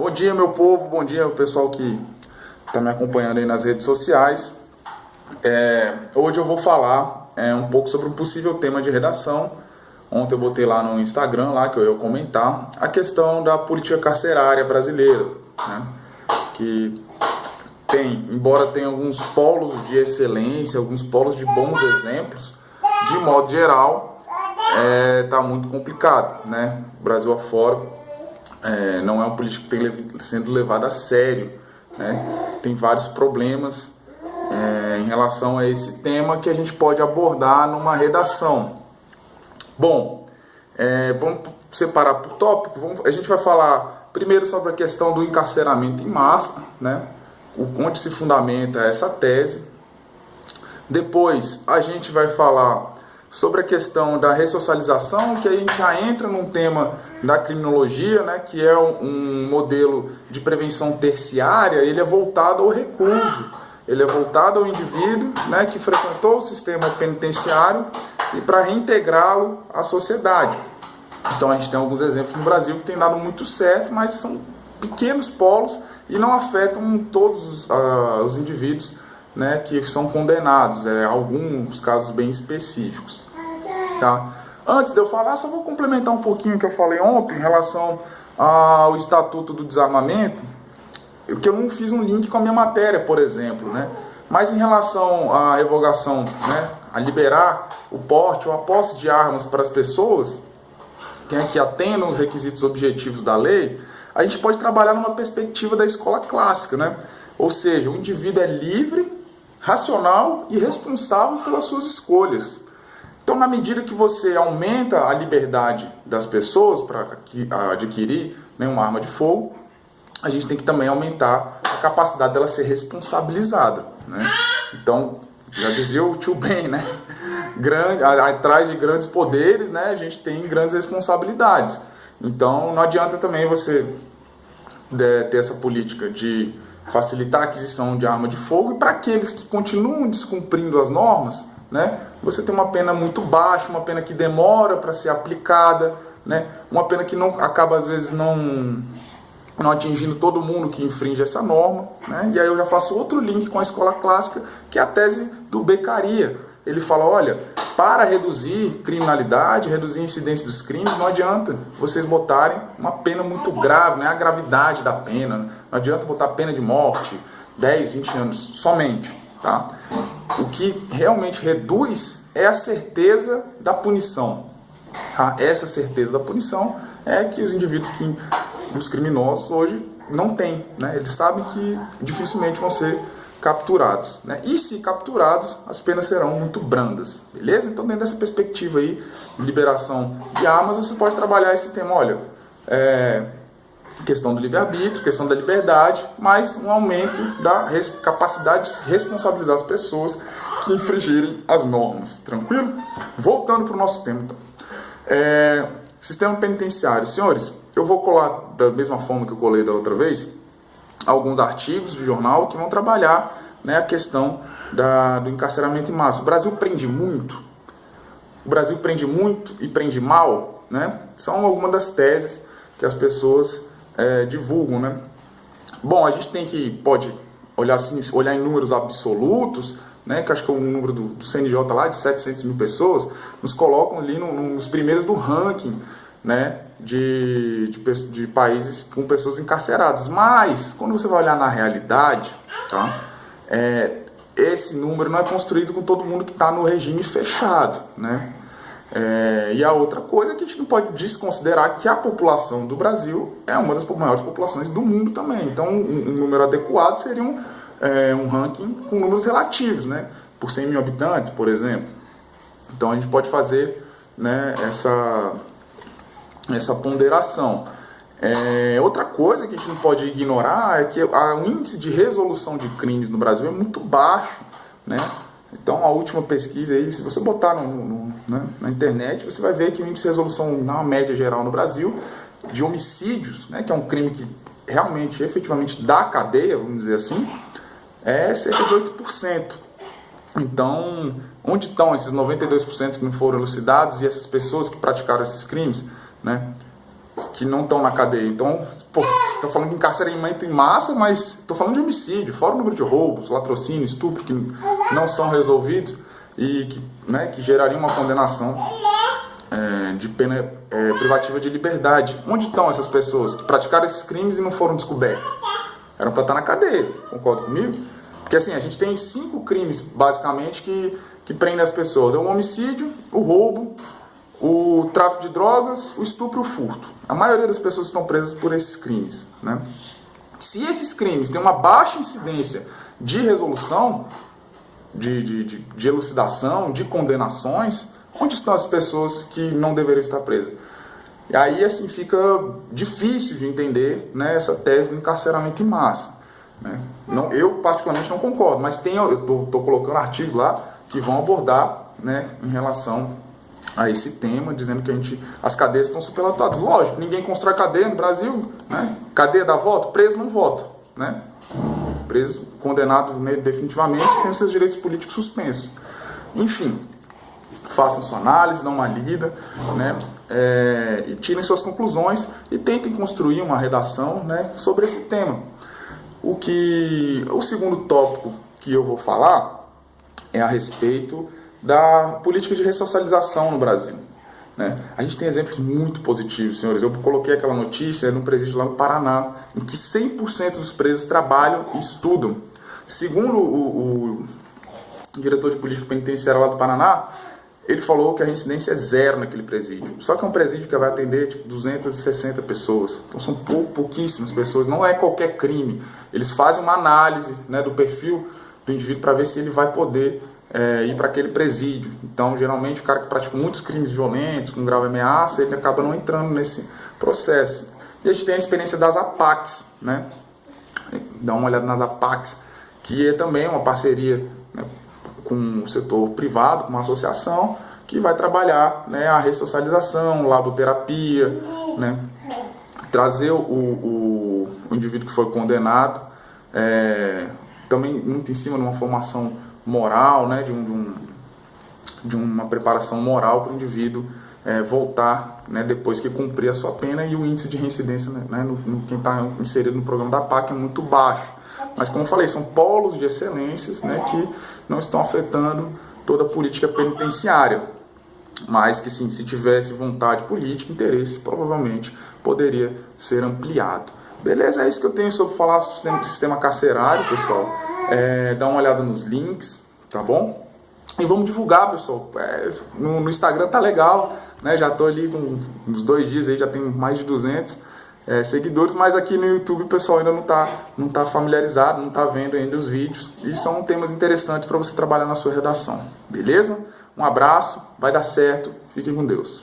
Bom dia, meu povo, bom dia o pessoal que está me acompanhando aí nas redes sociais. Hoje eu vou falar um pouco sobre um possível tema de redação. Ontem eu botei lá no Instagram lá, que eu ia comentar a questão da política carcerária brasileira, né? Que embora tenha alguns polos de excelência, alguns polos de bons exemplos, de modo geral, está muito complicado, né? Brasil afora. Não é uma política que tem sendo levada a sério, né? Tem vários problemas em relação a esse tema que a gente pode abordar numa redação. Bom, vamos separar por tópico. A gente vai falar primeiro sobre a questão do encarceramento em massa, né? Onde se fundamenta essa tese. Depois a gente vai falar sobre a questão da ressocialização, que aí a gente já entra num tema da criminologia, né, que é um modelo de prevenção terciária. Ele é voltado ao recluso, ele é voltado ao indivíduo, né, que frequentou o sistema penitenciário e para reintegrá-lo à sociedade. Então a gente tem alguns exemplos no Brasil que tem dado muito certo, mas são pequenos polos e não afetam todos os indivíduos, né, que são condenados, alguns casos bem específicos, tá? Antes de eu falar, só vou complementar um pouquinho o que eu falei ontem em relação ao Estatuto do Desarmamento, porque eu não fiz um link com a minha matéria, por exemplo, né? Mas em relação à revogação, né, a liberar o porte ou a posse de armas para as pessoas que atendam os requisitos objetivos da lei, a gente pode trabalhar numa perspectiva da escola clássica, né? Ou seja, o indivíduo é livre, racional e responsável pelas suas escolhas. Então, na medida que você aumenta a liberdade das pessoas para adquirir, né, uma arma de fogo, a gente tem que também aumentar a capacidade dela ser responsabilizada, né? Então, já dizia o tio Ben, né? Atrás de grandes poderes, né, a gente tem grandes responsabilidades. Então, não adianta também você ter essa política de facilitar a aquisição de arma de fogo, e para aqueles que continuam descumprindo as normas, né, você tem uma pena muito baixa, uma pena que demora para ser aplicada, né, uma pena que não acaba às vezes não atingindo todo mundo que infringe essa norma, né? E aí eu já faço outro link com a escola clássica, que é a tese do Beccaria. Ele fala, olha, para reduzir criminalidade, reduzir a incidência dos crimes, não adianta vocês botarem uma pena muito grave, não é a gravidade da pena, não adianta botar pena de morte, 10, 20 anos somente, tá? O que realmente reduz é a certeza da punição, tá? Essa certeza da punição é que os indivíduos, os criminosos hoje não têm, né? Eles sabem que dificilmente vão ser capturados, né? E se capturados, as penas serão muito brandas, beleza? Então, dentro dessa perspectiva aí, de liberação de armas, você pode trabalhar esse tema, olha, questão do livre-arbítrio, questão da liberdade, mas um aumento da capacidade de responsabilizar as pessoas que infringirem as normas, tranquilo? Voltando para o nosso tema, então. Sistema penitenciário. Senhores, eu vou colar da mesma forma que eu colei da outra vez, alguns artigos de jornal que vão trabalhar, né, a questão do encarceramento em massa. O Brasil prende muito. O Brasil prende muito e prende mal, né? São algumas das teses que as pessoas divulgam, né? Bom, a gente pode olhar assim, olhar em números absolutos, né, que acho que é o número do CNJ lá, de 700 mil pessoas, nos colocam ali nos primeiros do ranking, né, de países com pessoas encarceradas. Mas, quando você vai olhar na realidade, tá, esse número não é construído com todo mundo que está no regime fechado, né? E a outra coisa é que a gente não pode desconsiderar que a população do Brasil é uma das maiores populações do mundo também. Então, um número adequado seria um ranking com números relativos, né, por 100 mil habitantes, por exemplo. Então, a gente pode fazer, né, essa ponderação. Outra coisa que a gente não pode ignorar é que o índice de resolução de crimes no Brasil é muito baixo, né? Então, a última pesquisa aí, se você botar na internet, você vai ver que o índice de resolução, na média geral no Brasil, de homicídios, né, que é um crime que realmente, efetivamente dá cadeia, vamos dizer assim, é cerca de 8%. Então, onde estão esses 92% que não foram elucidados e essas pessoas que praticaram esses crimes, né? que não estão na cadeia. Então, pô, tô falando de encarceramento em massa, mas tô falando de homicídio, fora o número de roubos, latrocínio, estupro, que não são resolvidos e que, né, que gerariam uma condenação de pena privativa de liberdade. Onde estão essas pessoas que praticaram esses crimes e não foram descobertas? Eram para estar na cadeia, concorda comigo? Porque assim, a gente tem 5 crimes, basicamente, que prendem as pessoas. É o homicídio, o roubo, o tráfico de drogas, o estupro e o furto. A maioria das pessoas estão presas por esses crimes, né? Se esses crimes têm uma baixa incidência de resolução, de elucidação, de condenações, onde estão as pessoas que não deveriam estar presas? E aí, assim, fica difícil de entender, né, essa tese do encarceramento em massa, né? Não, eu, particularmente, não concordo, mas eu estou colocando artigos lá que vão abordar, né, em relação a esse tema, dizendo que as cadeias estão superlotadas. Lógico, ninguém constrói cadeia no Brasil, né? Cadeia dá voto, preso não vota, né? Preso, condenado, né, definitivamente, tem seus direitos políticos suspensos. Enfim, façam sua análise, dão uma lida, né? E tirem suas conclusões e tentem construir uma redação, né, sobre esse tema. O segundo tópico que eu vou falar é a respeito da política de ressocialização no Brasil, né? A gente tem exemplos muito positivos, senhores. Eu coloquei aquela notícia no presídio lá no Paraná, em que 100% dos presos trabalham e estudam. Segundo o diretor de política penitenciária lá do Paraná, ele falou que a reincidência é 0 naquele presídio. Só que é um presídio que vai atender tipo 260 pessoas. Então são pouquíssimas pessoas, não é qualquer crime. Eles fazem uma análise, né, do perfil do indivíduo para ver se ele vai poder ir para aquele presídio. Então, geralmente, o cara que pratica muitos crimes violentos, com grave ameaça, ele acaba não entrando nesse processo. E a gente tem a experiência das APACs, né? Dá uma olhada nas APACs, que é também uma parceria, né, com o setor privado, com uma associação, que vai trabalhar, né, a ressocialização, laboterapia, né? Trazer o indivíduo que foi condenado, também muito em cima de uma formação moral, né, de uma preparação moral para o indivíduo voltar, né, depois que cumprir a sua pena. E o índice de reincidência, né, quem está inserido no programa da PAC é muito baixo. Mas, como eu falei, são polos de excelências, né, que não estão afetando toda a política penitenciária, mas que, sim, se tivesse vontade política, interesse, provavelmente poderia ser ampliado. Beleza? É isso que eu tenho sobre falar sobre o sistema carcerário, pessoal. Dá uma olhada nos links, tá bom? E vamos divulgar, pessoal. No Instagram tá legal, né? Já tô ali com uns 2 dias aí, já tenho mais de 200 seguidores, mas aqui no YouTube o pessoal ainda não tá familiarizado, não tá vendo ainda os vídeos. E são temas interessantes para você trabalhar na sua redação. Beleza? Um abraço, vai dar certo. Fiquem com Deus.